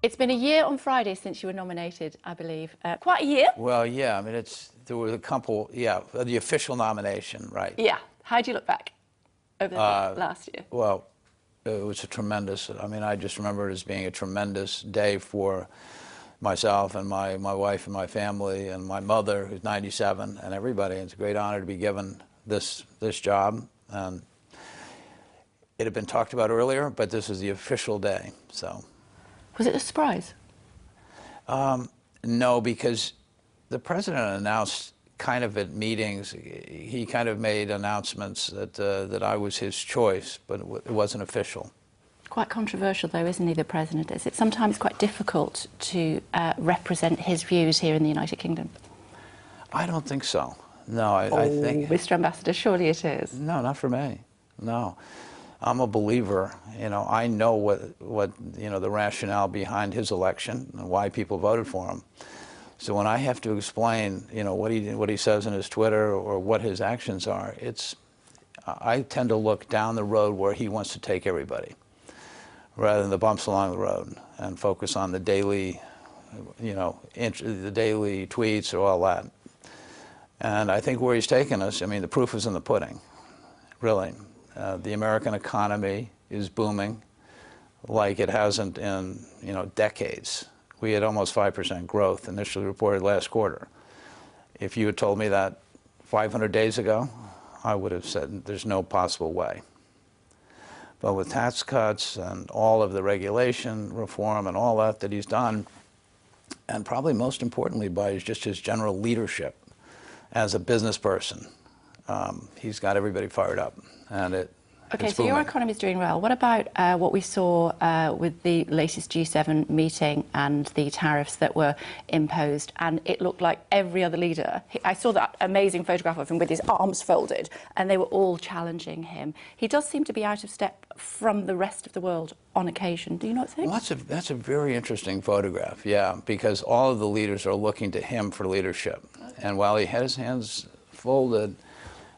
It's been a year on Friday since you were nominated, I believe. Quite a year? Well, yeah, I mean, there was a couple, yeah, the official nomination, right? Yeah. How do you look back over the last year? Well, it was a tremendous, I mean, I just remember it as being a tremendous day for myself and my wife and my family and my mother, who's 97, and everybody. It's a great honor to be given this job. And it had been talked about earlier, but this is the official day, so. Was it a surprise? No, because the president announced kind of at meetings, he kind of made announcements that I was his choice, but it wasn't official. Quite controversial, though, isn't he, the president? Is it sometimes quite difficult to represent his views here in the United Kingdom? I don't think so. No, I think... Mr. Ambassador, surely it is. No, not for me. No. I'm a believer. You know, I know what you know, the rationale behind his election and why people voted for him. So when I have to explain, you know, what he says in his Twitter or what his actions are, I tend to look down the road where he wants to take everybody, rather than the bumps along the road, and focus on the daily, you know, the daily tweets or all that. And I think where he's taken us, I mean, the proof is in the pudding, really. The American economy is booming like it hasn't in, you know, decades. We had almost 5% growth initially reported last quarter. If you had told me that 500 days ago, I would have said there's no possible way. But with tax cuts and all of the regulation reform and all that he's done, and probably most importantly by just his general leadership as a business person, he's got everybody fired up. And okay, so your economy is doing well. What about what we saw with the latest G7 meeting and the tariffs that were imposed? And it looked like every other leader. I saw that amazing photograph of him with his arms folded, and they were all challenging him. He does seem to be out of step from the rest of the world on occasion. Do you not think? Well, that's a very interesting photograph, yeah, because all of the leaders are looking to him for leadership. And while he had his hands folded,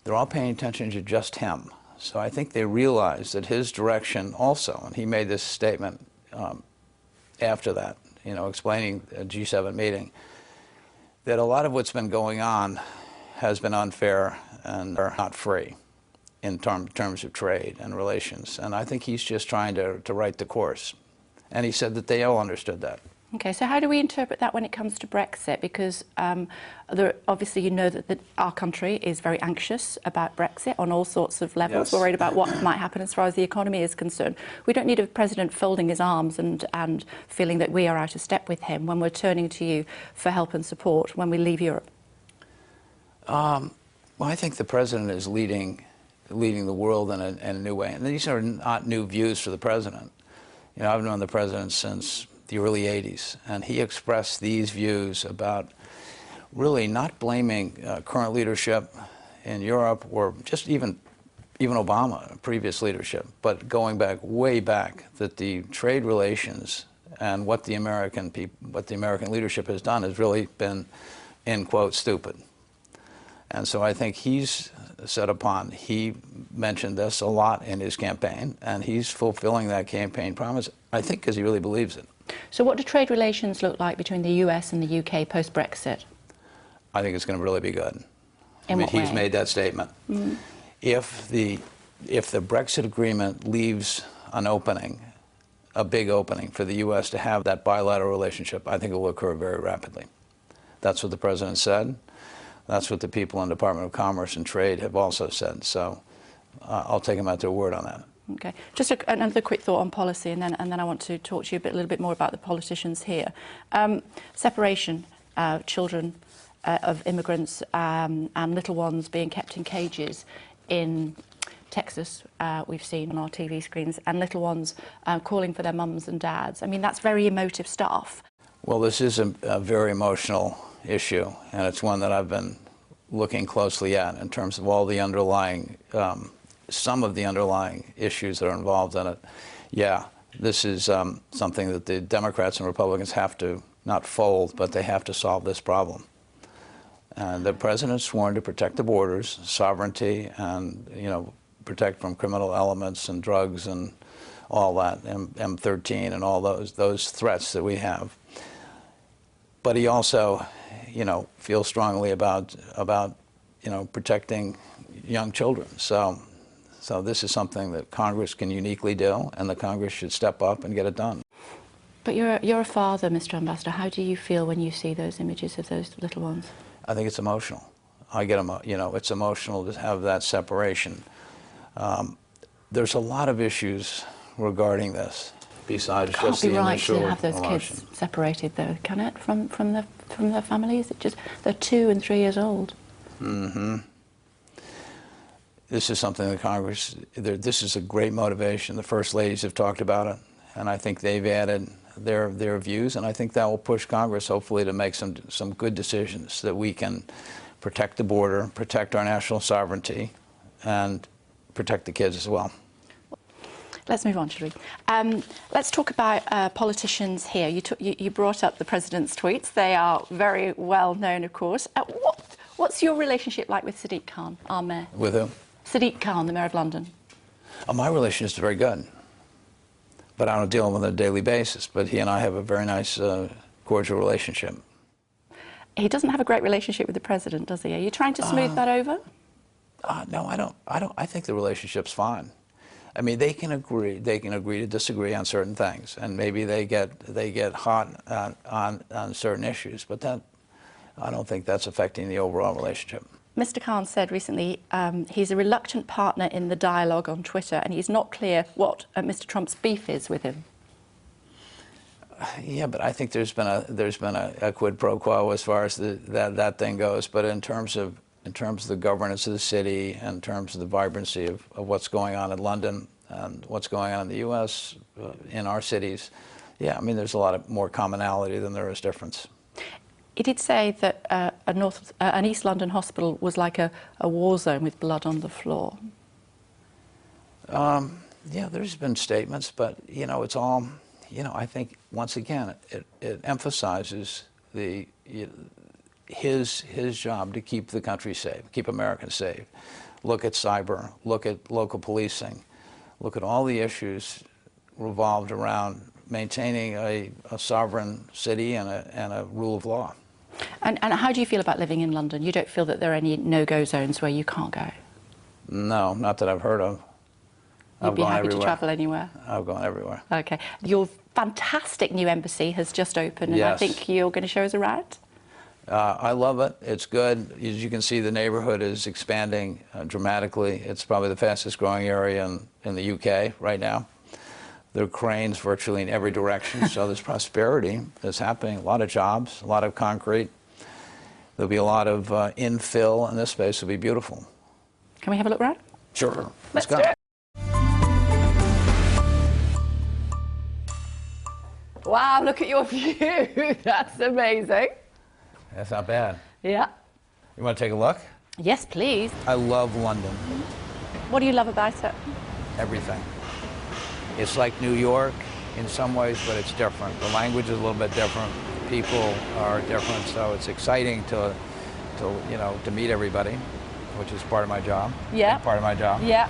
they're all paying attention to just him. So I think they realize that his direction also, and he made this statement after that, you know, explaining the G7 meeting, that a lot of what's been going on has been unfair and are not free in terms of trade and relations. And I think he's just trying to right the course. And he said that they all understood that. Okay, so how do we interpret that when it comes to Brexit? Because obviously you know that our country is very anxious about Brexit on all sorts of levels. Yes. Worried about what might happen as far as the economy is concerned. We don't need a president folding his arms and feeling that we are out of step with him when we're turning to you for help and support when we leave Europe. Well, I think the president is leading the world in a new way. And these are not new views for the president. You know, I've known the president since the early 80s, and he expressed these views about really not blaming current leadership in Europe or just even Obama, previous leadership, but going back, way back, that the trade relations and what the American leadership has done has really been, in quote, stupid. And so I think he's he mentioned this a lot in his campaign, and he's fulfilling that campaign promise, I think, because he really believes it. So what do trade relations look like between the US and the UK post-Brexit? I think it's going to really be good. In what way? He's made that statement. Mm. If the Brexit agreement leaves an opening, a big opening for the US to have that bilateral relationship, I think it will occur very rapidly. That's what the president said. That's what the people in the Department of Commerce and Trade have also said. So I'll take them at their word on that. Okay. Just another quick thought on policy, and then I want to talk to you a little bit more about the politicians here. Separation, children of immigrants and little ones being kept in cages in Texas, we've seen on our TV screens, and little ones calling for their mums and dads. I mean, that's very emotive stuff. Well, this is a very emotional issue, and it's one that I've been looking closely at in terms of all the underlying some of the underlying issues that are involved in it. Yeah, this is something that the Democrats and Republicans have to not fold, but they have to solve this problem. And the president's sworn to protect the borders, sovereignty, and, you know, protect from criminal elements and drugs and all that, M13 and all those threats that we have. But he also, you know, feels strongly about you know, protecting young children. So this is something that Congress can uniquely do, and the Congress should step up and get it done. But you're a father, Mr. Ambassador. How do you feel when you see those images of those little ones? I think it's emotional. I get, you know, it's emotional to have that separation. There's a lot of issues regarding this besides just the initial emotion. It can't be right to have those kids separated, though, can it, from their families? It just, they're 2 and 3 years old. Mm-hmm. This is something that Congress, this is a great motivation. The First Ladies have talked about it, and I think they've added their views, and I think that will push Congress, hopefully, to make some good decisions that we can protect the border, protect our national sovereignty, and protect the kids as well. Let's move on, shall we? Let's talk about politicians here. You brought up the President's tweets. They are very well known, of course. What's your relationship like with Sadiq Khan, our mayor? With who? Sadiq Khan, the mayor of London. My relationship is very good, but I don't deal with him on a daily basis. But he and I have a very nice, cordial relationship. He doesn't have a great relationship with the President, does he? Are you trying to smooth that over? No, I don't. I think the relationship's fine. I mean, they can agree to disagree on certain things, and maybe they get hot on certain issues. But that, I don't think that's affecting the overall relationship. Mr. Khan said recently he's a reluctant partner in the dialogue on Twitter, and he's not clear what Mr. Trump's beef is with him. Yeah, but I think there's been a quid pro quo as far as that thing goes. But in terms of the governance of the city, in terms of the vibrancy of what's going on in London and what's going on in the U.S., in our cities, yeah, I mean, there's a lot more commonality than there is difference. He did say that an East London hospital was like a war zone with blood on the floor. Yeah, there's been statements, but, you know, it's all, you know, I think, once again, it emphasizes his job to keep the country safe, keep Americans safe. Look at cyber, look at local policing, look at all the issues revolved around maintaining a sovereign city and a rule of law. And how do you feel about living in London? You don't feel that there are any no-go zones where you can't go? No, not that I've heard of. You'd be happy to travel anywhere? I've gone everywhere. Okay. Your fantastic new embassy has just opened, and yes. I think you're going to show us around? I love it. It's good. As you can see, the neighborhood is expanding dramatically. It's probably the fastest growing area in the UK right now. There are cranes virtually in every direction, so there's prosperity that's happening. A lot of jobs, a lot of concrete. There'll be a lot of infill, and this space will be beautiful. Can we have a look around? Sure. Let's go. do it. Wow, look at your view. That's amazing. That's not bad. Yeah. You want to take a look? Yes, please. I love London. What do you love about it? Everything. It's like New York in some ways, but it's different. The language is a little bit different. People are different, so it's exciting to meet everybody, which is part of my job. Yeah. Part of my job. Yeah.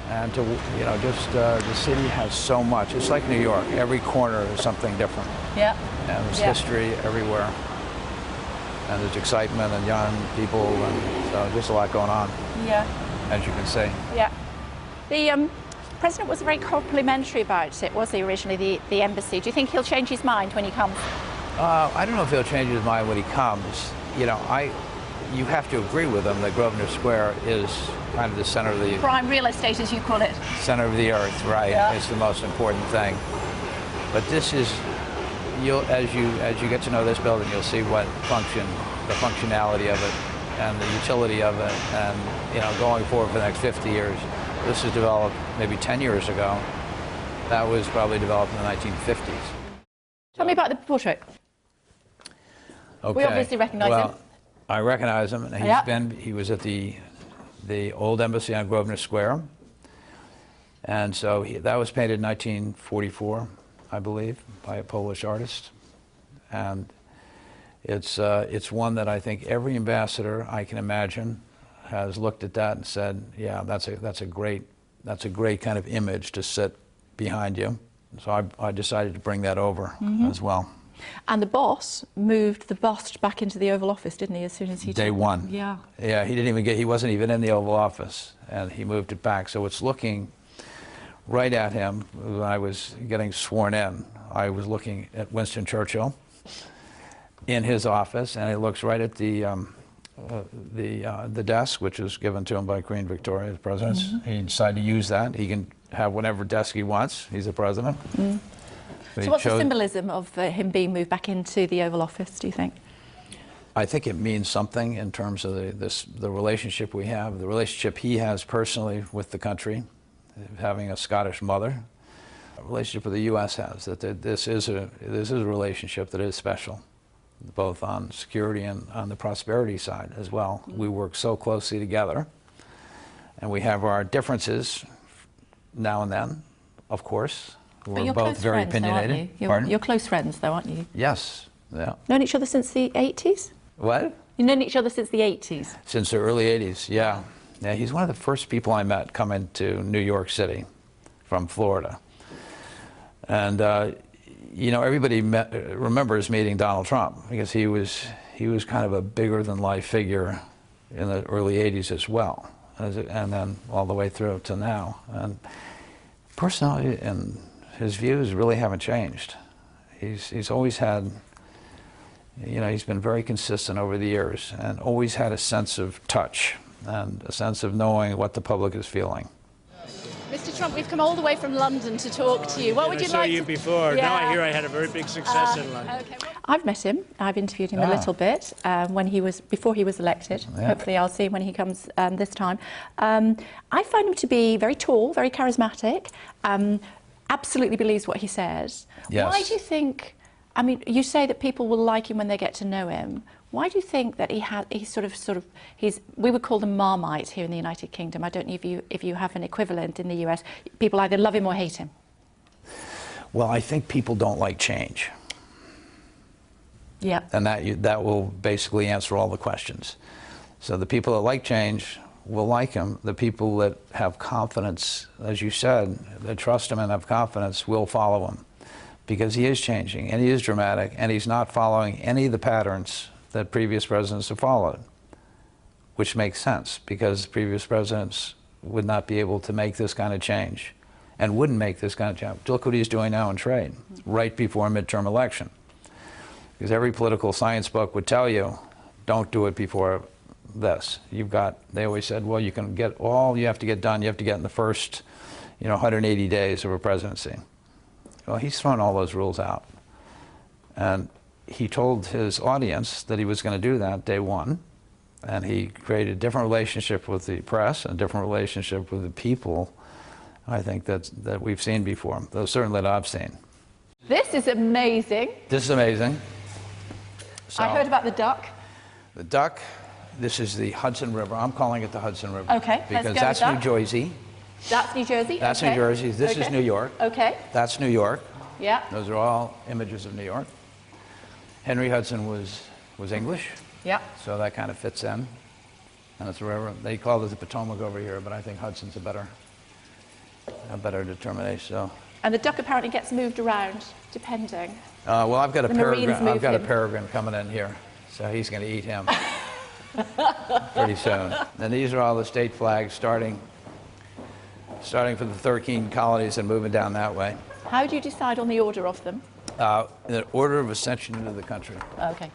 And to, you know, just the city has so much. It's like New York. Every corner is something different. Yeah. And there's history everywhere. And there's excitement and young people, and so just a lot going on. Yeah. As you can see. Yeah. The President was very complimentary about it, was he, originally, the embassy? Do you think he'll change his mind when he comes? I don't know if he'll change his mind when he comes. You know, you have to agree with him that Grosvenor Square is kind of the center of the... Prime real estate, as you call it. Center of the earth, right. Yeah. It's the most important thing. But this is, as you get to know this building, you'll see the functionality of it and the utility of it, and, you know, going forward for the next 50 years. This was developed maybe 10 years ago. That was probably developed in the 1950s. Tell me about the portrait. Okay. We obviously recognize him. I recognize him, and he was at the old embassy on Grosvenor Square. And so that was painted in 1944, I believe, by a Polish artist. And it's one that I think every ambassador I can imagine has looked at that and said, yeah, that's a great kind of image to sit behind you. So I decided to bring that over as well. And the boss moved the bust back into the Oval Office, didn't he, as soon as he Day one. Yeah. Yeah, he wasn't even in the Oval Office, and he moved it back. So it's looking right at him. When I was getting sworn in, I was looking at Winston Churchill in his office, and it looks right at the desk, which was given to him by Queen Victoria, the president. He decided to use that. He can have whatever desk he wants. He's the president. So what's the symbolism of him being moved back into the Oval Office, do you think? I think it means something in terms of the relationship we have, the relationship he has personally with the country, having a Scottish mother, a relationship with the U.S. has, that this is a relationship that is special, both on security and on the prosperity side as well. We work so closely together, and we have our differences now and then, of course. We're both very opinionated. You're close friends, though, aren't you? Yes. Yeah. Known each other since the 80s? What? You've known each other since the 80s? Since the early 80s, yeah. Yeah, he's one of the first people I met coming to New York City from Florida. And, you know, everybody remembers meeting Donald Trump because he was kind of a bigger-than-life figure in the early 80s as well, and then all the way through to now. And personality and his views really haven't changed. He's always had, you know, he's been very consistent over the years and always had a sense of touch and a sense of knowing what the public is feeling. Mr. Trump, we've come all the way from London to talk to you. What would you like to... I saw you before. Yeah. Now I hear I had a very big success in London. Okay. I've met him. I've interviewed him a little bit before he was elected. Yeah. Hopefully I'll see him when he comes this time. I find him to be very tall, very charismatic, absolutely believes what he says. Yes. Why do you think, I mean, you say that people will like him when they get to know him. Why do you think that we would call them Marmite here in the United Kingdom? I don't know if you have an equivalent in the US. People either love him or hate him. Well, I think people don't like change. Yeah. And that will basically answer all the questions. So the people that like change will like him. The people that have confidence, as you said, that trust him and have confidence will follow him. Because he is changing, and he is dramatic, and he's not following any of the patterns that previous presidents have followed, which makes sense, because previous presidents would not be able to make this kind of change, and wouldn't make this kind of change. Look what he's doing now in trade, right before a midterm election. Because every political science book would tell you, don't do it before this. They always said, well, you can get all you have to get done, you have to get in the first, 180 days of a presidency. Well, he's thrown all those rules out. And he told his audience that he was going to do that day one. And he created a different relationship with the press and a different relationship with the people, I think, that we've seen before, though certainly that I've seen. This is amazing. This is amazing. So, I heard about the duck. The duck, this is the Hudson River. I'm calling it the Hudson River. Okay, because let's go that's with that. New Jersey. That's New Jersey? That's okay. New Jersey. This okay. is New York. Okay. That's New York. Yeah. Those are all images of New York. Henry Hudson was English. Yeah. So that kind of fits in. And it's a river. They call it the Potomac over here, but I think Hudson's a better determination. So. And the duck apparently gets moved around, depending. Well, I've got a peregrine. I've got a him. peregrine coming in here, so he's going to eat him pretty soon. And these are all the state flags, starting for the 13 colonies and moving down that way. How do you decide on the order of them? In the order of ascension into the country. Okay.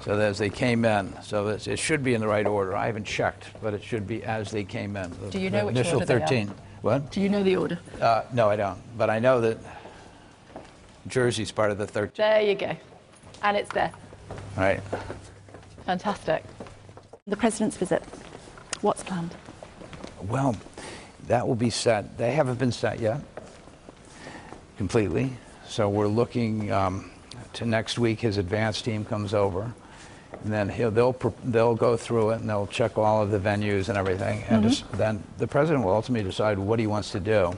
So as they came in, so it should be in the right order. I haven't checked, but it should be as they came in. Do you know which initial order they 13. are? What? Do you know the order? No, I don't. But I know that Jersey's part of the 13. There you go. And it's there. All right. Fantastic. The President's visit. What's planned? Well, that will be set. They haven't been set yet, completely. So we're looking to next week. His advance team comes over, and then they'll go through it and they'll check all of the venues and everything, and then the president will ultimately decide what he wants to do.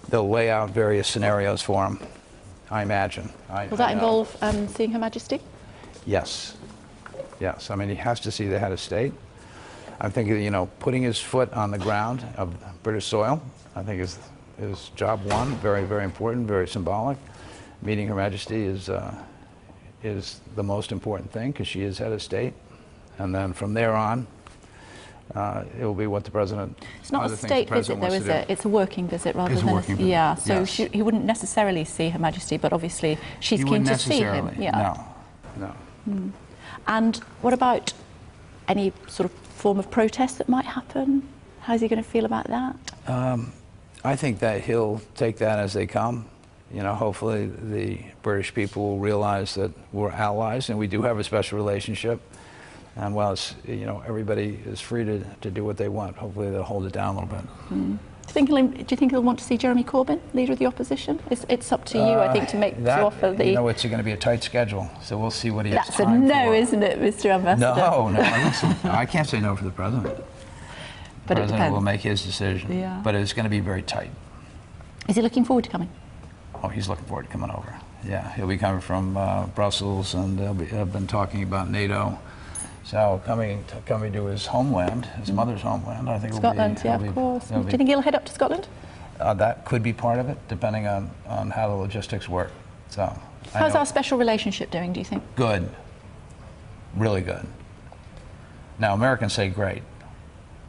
They'll lay out various scenarios for him, I imagine. Will that involve seeing Her Majesty? Yes. Yes. I mean, he has to see the head of state. I'm thinking, putting his foot on the ground of British soil, I think is is job one, very, very important, very symbolic. Meeting Her Majesty is the most important thing because she is head of state. And then from there on, it will be what the president. It's not a state visit, though, is it? It's a working visit rather than working visit. Yeah. So yes. he wouldn't necessarily see Her Majesty, but obviously she's keen to see him. Yeah. No. And what about any sort of form of protest that might happen? How's he going to feel about that? I think that he'll take that as they come. You know, hopefully the British people will realize that we're allies and we do have a special relationship. And while it's, you know, everybody is free to do what they want, hopefully they'll hold it down a little bit. Do you think he'll want to see Jeremy Corbyn, leader of the opposition? It's up to you, I think, to offer the. You know, it's going to be a tight schedule, so we'll see what he has That's a time no, for. isn't it, Mr. Ambassador? No, listen, I can't say no for the president. But The it president depends. will make his decision, Yeah. but it's going to be very tight. Is he looking forward to coming? Oh, he's looking forward to coming over. Yeah, he'll be coming from Brussels, and they'll been talking about NATO. So coming to his homeland, his mother's homeland, I think Scotland, yeah, of course. Do you think he'll head up to Scotland? That could be part of it, depending on how the logistics work. So. How's our special relationship doing, do you think? Good. Really good. Now, Americans say great,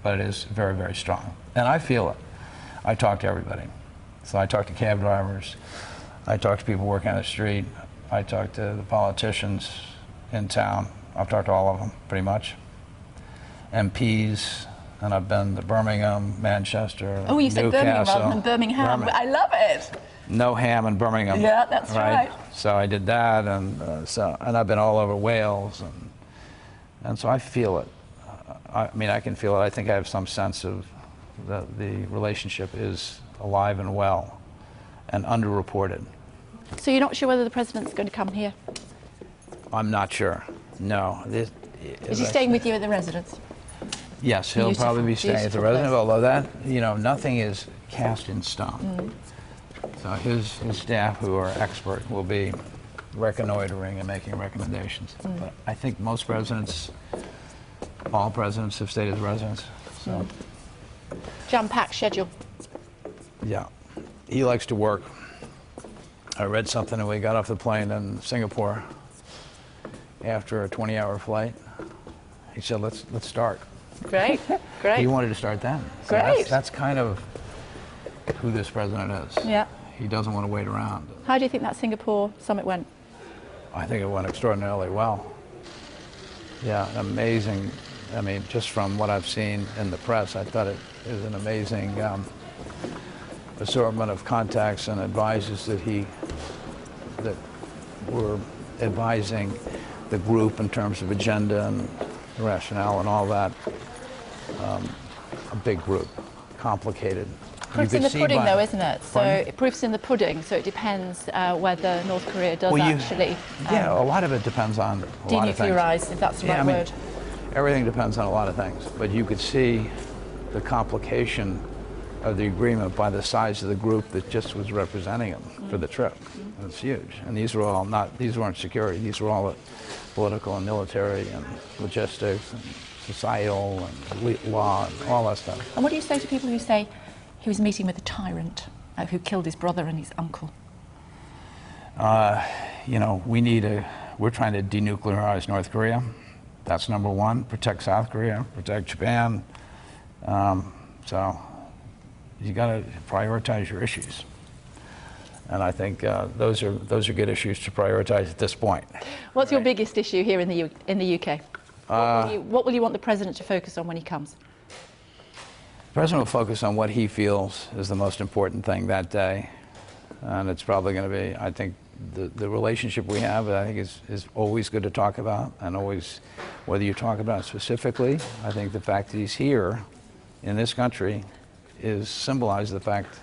but it is very, very strong. And I feel it. I talk to everybody. So I talk to cab drivers. I talk to people working on the street. I talk to the politicians in town. I've talked to all of them, pretty much. MPs, and I've been to Birmingham, Manchester, Oh, you said Birmingham Newcastle. rather than Birmingham. I love it. No ham in Birmingham. Yeah, that's right. So I did that, and I've been all over Wales, and so I feel it. I mean, I can feel it. I think I have some sense of the relationship is alive and well, and underreported. So you're not sure whether the president's going to come here? I'm not sure. No. Is he staying with you at the residence? Yes, he'll probably be staying at the beautiful residence. place. Although that, you know, nothing is cast in stone. So his staff, who are expert, will be reconnoitering and making recommendations. But I think most presidents, all presidents, have stayed at the residence. So Jam-packed schedule. yeah, he likes to work. I read something when we got off the plane in Singapore after a 20-hour flight. He said, "Let's start." Great, great. He wanted to start then. So Great. That's kind of who this president is. Yeah. He doesn't want to wait around. How do you think that Singapore summit went? I think it went extraordinarily well. Yeah, amazing. I mean, just from what I've seen in the press, I thought it is an amazing assortment of contacts and advisors that were advising the group in terms of agenda and rationale and all that. A big group, complicated. Proof's in the pudding, though, isn't it? So proof's in the pudding. So it depends whether North Korea does actually. Yeah, a lot of it depends on a lot of things. Denuclearize, if that's the right word. Everything depends on a lot of things, but you could see the complication of the agreement by the size of the group that just was representing them for the trip. And it's huge. And these were all these weren't security. These were all political and military and logistics and societal and law and all that stuff. And what do you say to people who say he was meeting with a tyrant who killed his brother and his uncle? You know, we're trying to denuclearize North Korea. That's number one. Protect South Korea, protect Japan. So you got to prioritize your issues. And I think those are good issues to prioritize at this point. What's your biggest issue here in the UK? What will you want the president to focus on when he comes? The president will focus on what he feels is the most important thing that day. And it's probably going to be, I think, the relationship we have, I think, is always good to talk about. And always, whether you talk about it specifically, I think the fact that he's here in this country symbolizes the fact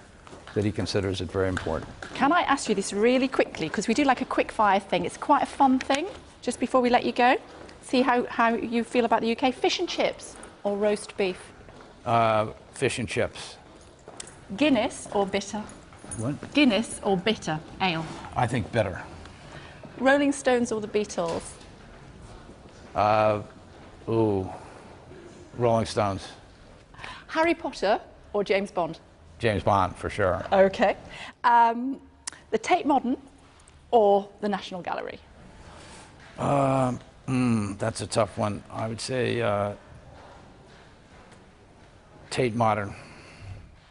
that he considers it very important. Can I ask you this really quickly? Because we do like a quick fire thing. It's quite a fun thing, just before we let you go. See how you feel about the UK. Fish and chips or roast beef? Fish and chips. Guinness or bitter? What? Guinness or bitter ale? I think bitter. Rolling Stones or the Beatles? Rolling Stones. Harry Potter or James Bond? James Bond, for sure. Okay. The Tate Modern or the National Gallery? That's a tough one. I would say Tate Modern.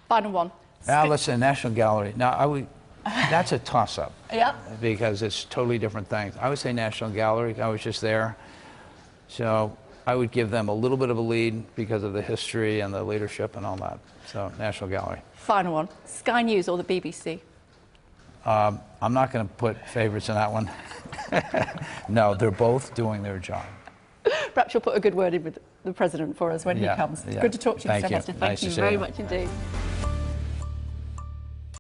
Final one. Now, listen, National Gallery. Now, that's a toss-up. Yeah. Because it's totally different things. I would say National Gallery. I was just there. So I would give them a little bit of a lead because of the history and the leadership and all that. So National Gallery. Final one. Sky News or the BBC? I'm not going to put favorites in that one. No, they're both doing their job. Perhaps you'll put a good word in with the President for us when he comes. It's good to talk to you, Mr. Hester. Thank you very much indeed.